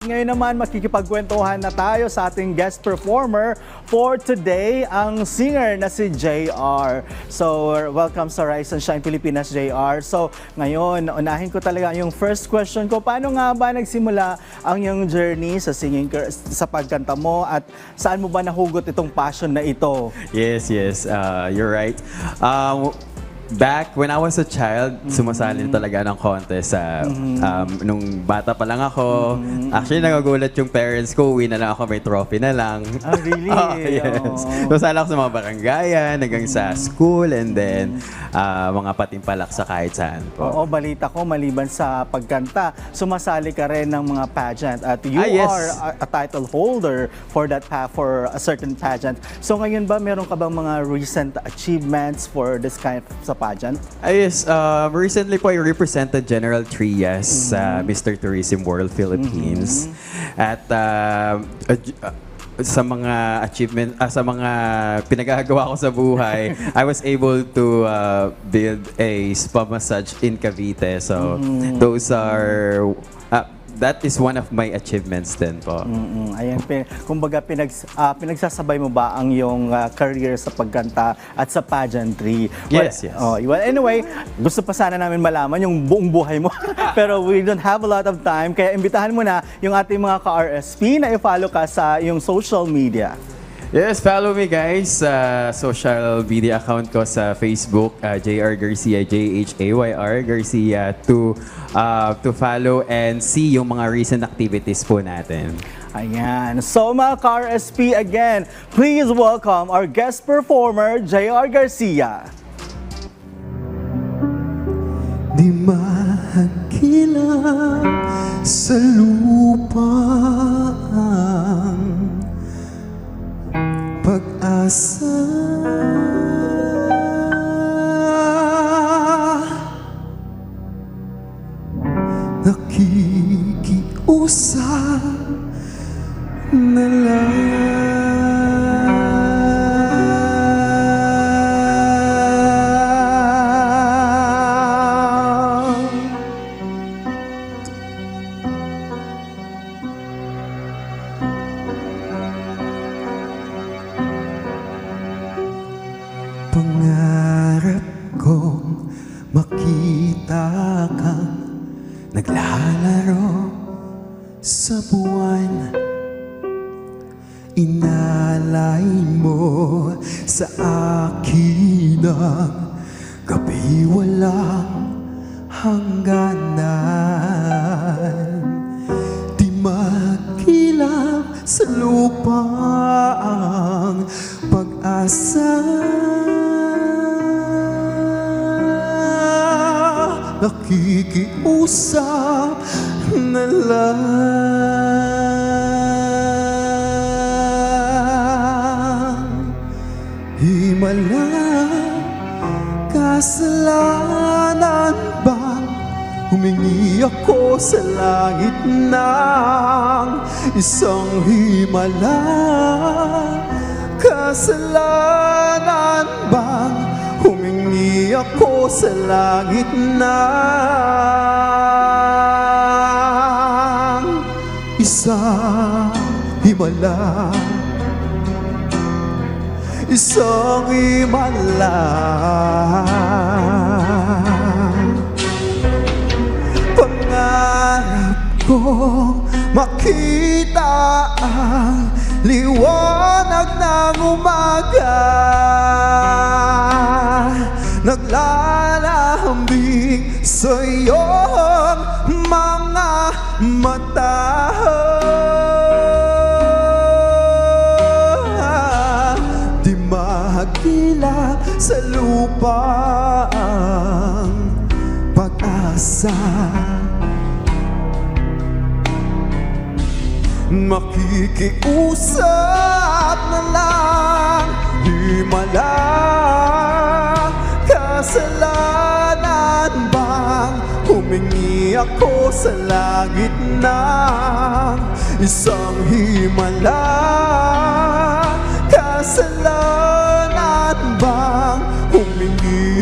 Ngayon naman makikipagkwentuhan na tayo sa ating guest performer for today, ang singer na si JR. So, welcome sa Rise and Shine Pilipinas, JR. So, ngayon, unahin ko talaga yung first question ko. Paano nga ba nagsimula ang iyong journey sa singing, sa pagkanta mo, at saan mo ba nahugot itong passion na ito? Yes, you're right. Back when I was a child, sumasali talaga ng contest sa nung bata pa lang ako. Actually, nagagulat yung parents ko, uwi na lang ako, may trophy na lang. Oh, really? Yes. Sumasali ako sa mga barangayan, hanggang sa school, and then mga patimpalak sa kahit saan po. Oo, balita ko, maliban sa pagkanta, sumasali ka rin ng mga pageant at you Yes. are a title holder for that for a certain pageant. So ngayon ba meron ka bang mga recent achievements for this kind of pageant? Yes, recently po I represented General Trias sa Mr. Tourism World Philippines. At sa mga achievement, sa mga pinagagawa ko sa buhay, I was able to build a spa massage in Cavite. So those are that is one of my achievements din po. Ayan, kumbaga pinagsasabay mo ba ang iyong career sa pagkanta at sa pageantry? Yes. Well, anyway, gusto pa sana namin malaman yung buong buhay mo. Pero we don't have a lot of time, kaya imbitahan mo na yung ating mga ka-RSP na i-follow ka sa iyong social media. Yes, follow me guys sa social media account ko sa Facebook, JR Garcia, JHAYR Garcia, to follow and see yung mga recent activities po natin. Ayan. So mga ka-RSP, again, please welcome our guest performer, JR Garcia. Di mahagkilang sa lupa ang pag-asa, nakikiusap na lang. Pangarap kong makita kang naglalaro sa buwan. Inalay mo sa akin ang gabi walang hangganan. Di magkilang sa lupa ang pag-asa, nakikiusap na lang. Himala, kasalanan bang humingi ako sa langit ng isang himala? Kasalanan bang humingi ako sa langit ng isang himala? Isang himala. Pangarap kong makita ang liwanag ng umaga, naglalambing sa iyong mga mata. Di mahagila sa lupa ang pag-asa, makikiusap na lang. Himala, kasalanan bang humingi ako sa langit ng isang himala? Kasalanan bang humingi